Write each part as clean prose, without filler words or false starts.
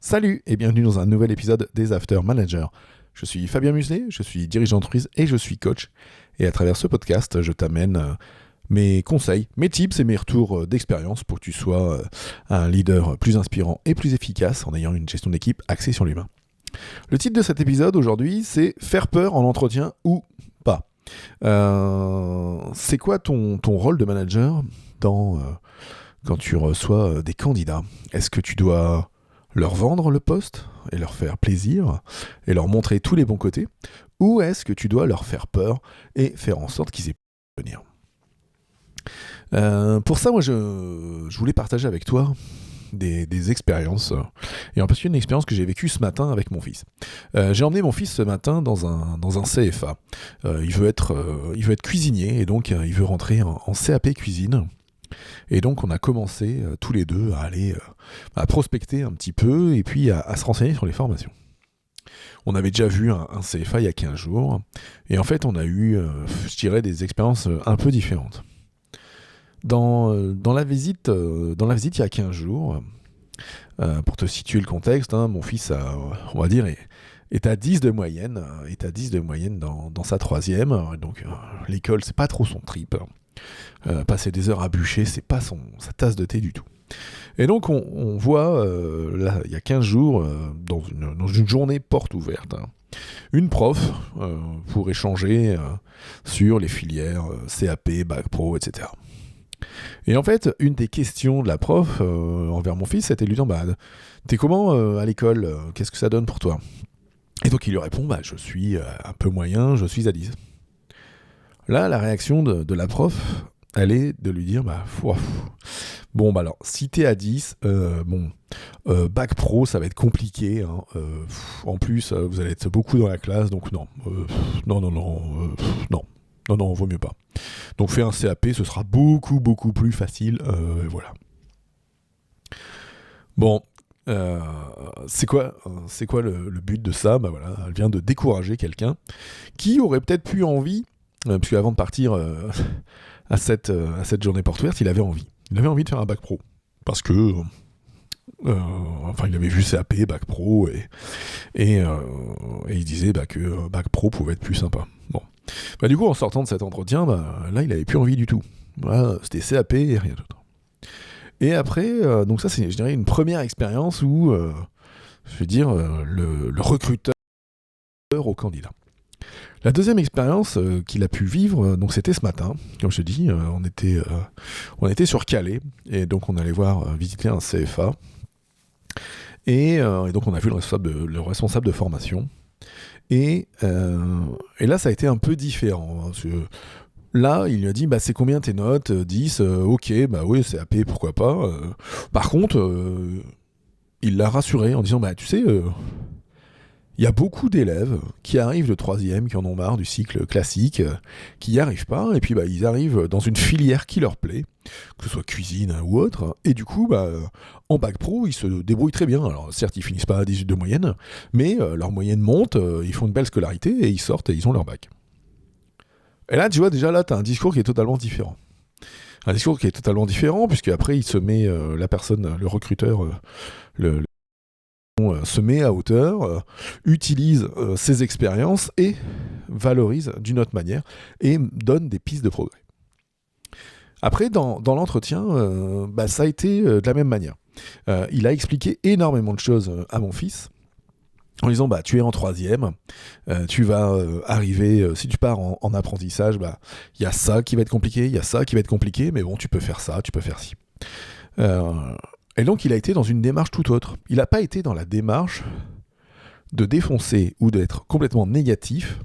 Salut et bienvenue dans un nouvel épisode des After Managers. Je suis Fabien Muselet, je suis dirigeant d'entreprise et je suis coach. Et à travers ce podcast, je t'amène mes conseils, mes tips et mes retours d'expérience pour que tu sois un leader plus inspirant et plus efficace en ayant une gestion d'équipe axée sur l'humain. Le titre de cet épisode aujourd'hui, c'est « Faire peur en entretien ou pas ». C'est quoi ton rôle de manager quand tu reçois des candidats ? Est-ce que tu dois leur vendre le poste et leur faire plaisir et leur montrer tous les bons côtés, ou est-ce que tu dois leur faire peur et faire en sorte qu'ils aient pu venir ? Pour ça, moi, je voulais partager avec toi des expériences, et en particulier une expérience que j'ai vécue ce matin avec mon fils. J'ai emmené mon fils ce matin dans un CFA. Il veut être cuisinier, et donc il veut rentrer en CAP cuisine. Et donc on a commencé tous les deux à aller à prospecter un petit peu et puis à se renseigner sur les formations. On avait déjà vu un CFA il y a 15 jours et en fait on a eu, je dirais, des expériences un peu différentes. Dans la visite il y a 15 jours, pour te situer le contexte, mon fils on va dire est à 10 de moyenne, dans sa troisième, donc l'école c'est pas trop son trip. Passer des heures à bûcher, c'est pas sa tasse de thé du tout. Et donc on voit, là, il y a 15 jours, dans une journée porte ouverte, une prof pour échanger sur les filières CAP, Bac Pro, etc. Et en fait, une des questions de la prof envers mon fils, c'était de lui dire « T'es comment à l'école ? Qu'est-ce que ça donne pour toi ?» Et donc il lui répond « Je suis un peu moyen, je suis à 10. » Là, la réaction de la prof, elle est de lui dire alors, si t'es à 10, Bac Pro, ça va être compliqué. En plus, vous allez être beaucoup dans la classe, donc non, vaut mieux pas. Donc fais un CAP, ce sera beaucoup, beaucoup plus facile, voilà. Bon, c'est quoi le but de ça ? Elle vient de décourager quelqu'un qui aurait peut-être pu envie, parce qu'avant de partir à cette journée porte ouverte, il avait envie de faire un Bac Pro, parce que il avait vu CAP, Bac Pro, et il disait que Bac Pro pouvait être plus sympa. Bon, du coup, en sortant de cet entretien, là, il avait plus envie du tout. Voilà, c'était CAP et rien d'autre. Et après, donc ça, c'est, je dirais, une première expérience où, le recruteur au candidat. La deuxième expérience qu'il a pu vivre, donc c'était ce matin, comme je te dis, on était sur Calais, et donc on allait visiter un CFA, et donc on a vu le responsable de formation, et là ça a été un peu différent, parce que là il lui a dit c'est combien tes notes, 10, ok, oui, c'est AP, pourquoi pas, par contre, il l'a rassuré en disant tu sais, il y a beaucoup d'élèves qui arrivent de 3e, qui en ont marre du cycle classique, qui n'y arrivent pas, et puis ils arrivent dans une filière qui leur plaît, que ce soit cuisine ou autre, et du coup, en Bac Pro, ils se débrouillent très bien. Alors certes, ils finissent pas à 18 de moyenne, mais leur moyenne monte, ils font une belle scolarité, et ils sortent et ils ont leur bac. Et là, tu vois, déjà là, tu as un discours qui est totalement différent. Puisque après, il se met, la personne, le recruteur, se met à hauteur, utilise ses expériences et valorise d'une autre manière et donne des pistes de progrès. Après, dans l'entretien, ça a été de la même manière. Il a expliqué énormément de choses à mon fils en disant tu es en 3e, tu vas arriver, si tu pars en apprentissage, il y a ça qui va être compliqué, il y a ça qui va être compliqué, mais bon, tu peux faire ça, tu peux faire ci. Et donc il a été dans une démarche tout autre. Il n'a pas été dans la démarche de défoncer ou d'être complètement négatif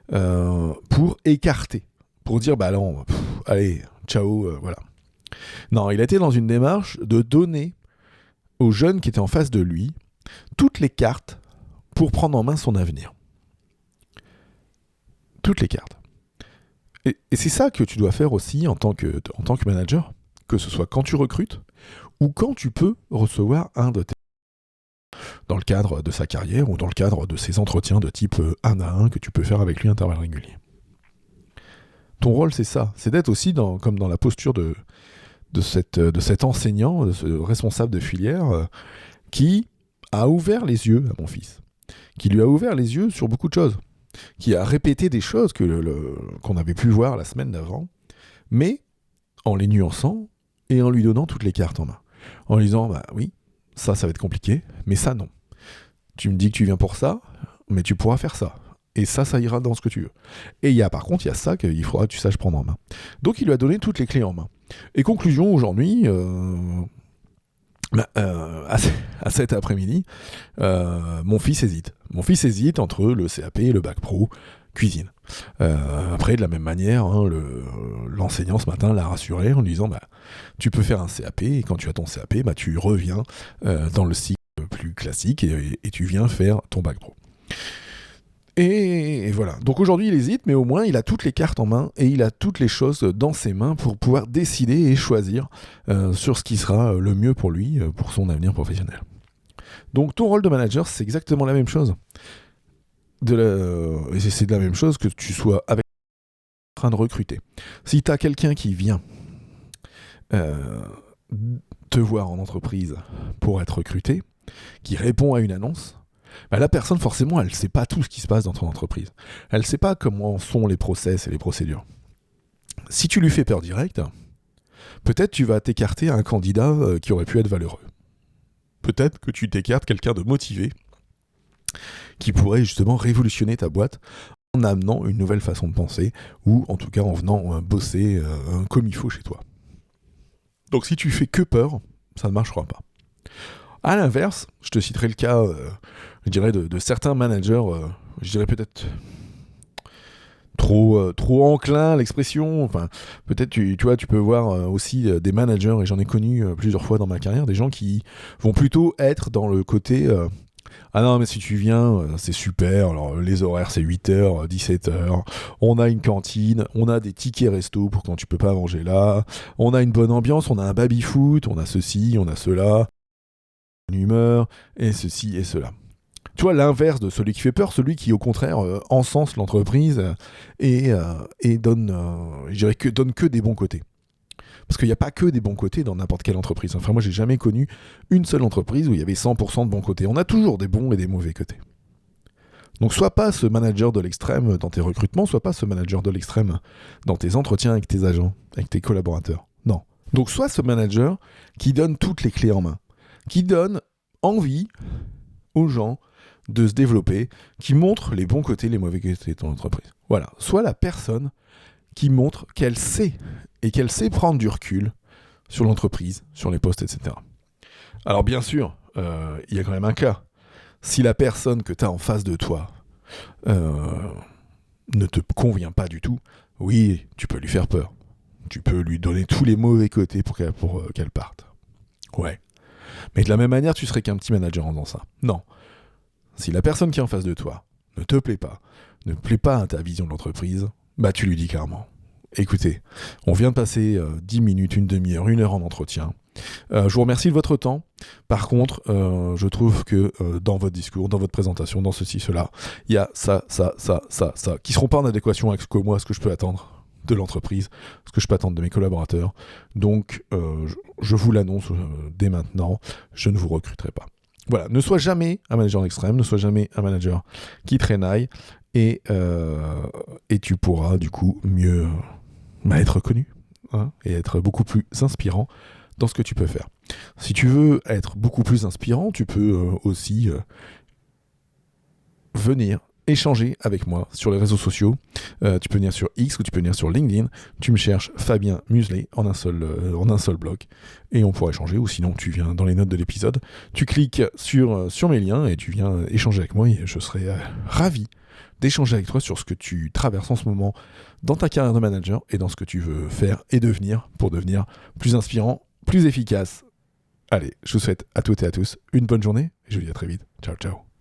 pour écarter, pour dire non, allez, ciao, voilà. Non, il a été dans une démarche de donner aux jeunes qui étaient en face de lui toutes les cartes pour prendre en main son avenir. Toutes les cartes. Et c'est ça que tu dois faire aussi en tant que manager, que ce soit quand tu recrutes, ou quand tu peux recevoir un de tes dans le cadre de sa carrière ou dans le cadre de ses entretiens de type 1 à 1 que tu peux faire avec lui à intervalles réguliers. Ton rôle, c'est ça, c'est d'être aussi comme dans la posture de cet enseignant, de ce responsable de filière qui a ouvert les yeux à mon fils, qui lui a ouvert les yeux sur beaucoup de choses, qui a répété des choses qu'on avait pu voir la semaine d'avant, mais en les nuançant et en lui donnant toutes les cartes en main. En lui disant, bah oui, ça va être compliqué, mais ça non. Tu me dis que tu viens pour ça, mais tu pourras faire ça. Et ça ira dans ce que tu veux. Et par contre, il y a ça qu'il faudra que tu saches prendre en main. Donc il lui a donné toutes les clés en main. Et conclusion, aujourd'hui, à cet après-midi, mon fils hésite. Mon fils hésite entre le CAP et le bac pro cuisine. Après, de la même manière, l'enseignant ce matin l'a rassuré en lui disant tu peux faire un CAP et quand tu as ton CAP, tu reviens dans le cycle plus classique et tu viens faire ton bac pro. Et voilà. Donc aujourd'hui, il hésite, mais au moins, il a toutes les cartes en main et il a toutes les choses dans ses mains pour pouvoir décider et choisir sur ce qui sera le mieux pour lui, pour son avenir professionnel. Donc ton rôle de manager, c'est exactement la même chose. Et c'est de la même chose que tu sois en train de recruter. Si tu as quelqu'un qui vient te voir en entreprise pour être recruté, qui répond à une annonce, la personne, forcément, elle ne sait pas tout ce qui se passe dans ton entreprise. Elle ne sait pas comment sont les process et les procédures. Si tu lui fais peur directe, peut-être tu vas t'écarter un candidat qui aurait pu être valeureux. Peut-être que tu t'écartes quelqu'un de motivé qui pourrait justement révolutionner ta boîte en amenant une nouvelle façon de penser ou en tout cas en venant bosser comme il faut chez toi. Donc si tu fais que peur, ça ne marchera pas. À l'inverse, je te citerai le cas, je dirais, de certains managers, je dirais peut-être trop enclin à l'expression. Enfin, peut-être, tu vois, tu peux voir aussi des managers, et j'en ai connu plusieurs fois dans ma carrière, des gens qui vont plutôt être dans le côté ah non, mais si tu viens, c'est super. Alors, les horaires, c'est 8h, 17h. On a une cantine, on a des tickets resto pour quand tu peux pas manger là. On a une bonne ambiance, on a un baby-foot, on a ceci, on a cela. Une humeur, et ceci et cela. Tu vois, l'inverse de celui qui fait peur, celui qui, au contraire, encense l'entreprise et donne, je dirais donne que des bons côtés. Parce qu'il n'y a pas que des bons côtés dans n'importe quelle entreprise. Enfin, moi, j'ai jamais connu une seule entreprise où il y avait 100% de bons côtés. On a toujours des bons et des mauvais côtés. Donc, sois pas ce manager de l'extrême dans tes recrutements, sois pas ce manager de l'extrême dans tes entretiens avec tes agents, avec tes collaborateurs. Non. Donc, sois ce manager qui donne toutes les clés en main, qui donne envie aux gens de se développer, qui montre les bons côtés, les mauvais côtés de ton entreprise. Voilà. Sois la personne qui montre qu'elle sait et qu'elle sait prendre du recul sur l'entreprise, sur les postes, etc. Alors bien sûr, il y a quand même un cas. Si la personne que tu as en face de toi ne te convient pas du tout, oui, tu peux lui faire peur. Tu peux lui donner tous les mauvais côtés pour qu'elle parte. Ouais. Mais de la même manière, tu serais qu'un petit manager en faisant ça. Non. Si la personne qui est en face de toi ne te plaît pas, ne plaît pas à ta vision de l'entreprise, tu lui dis clairement. Écoutez, on vient de passer 10 minutes, une demi-heure, 1 heure en entretien. Je vous remercie de votre temps. Par contre, je trouve que dans votre discours, dans votre présentation, dans ceci, cela, il y a ça, qui ne seront pas en adéquation avec ce que je peux attendre de l'entreprise, ce que je peux attendre de mes collaborateurs. Donc, je vous l'annonce dès maintenant, je ne vous recruterai pas. Voilà, ne sois jamais un manager d'extrême, ne sois jamais un manager qui traînaille, et tu pourras du coup mieux être reconnu et être beaucoup plus inspirant dans ce que tu peux faire. Si tu veux être beaucoup plus inspirant, tu peux aussi venir échanger avec moi sur les réseaux sociaux. Tu peux venir sur X ou tu peux venir sur LinkedIn. Tu me cherches Fabien Muselet en un seul bloc et on pourra échanger, ou sinon tu viens dans les notes de l'épisode, tu cliques sur mes liens et tu viens échanger avec moi et je serai ravi d'échanger avec toi sur ce que tu traverses en ce moment dans ta carrière de manager et dans ce que tu veux faire et devenir pour devenir plus inspirant, plus efficace. Allez, je vous souhaite à toutes et à tous une bonne journée et je vous dis à très vite. Ciao, ciao.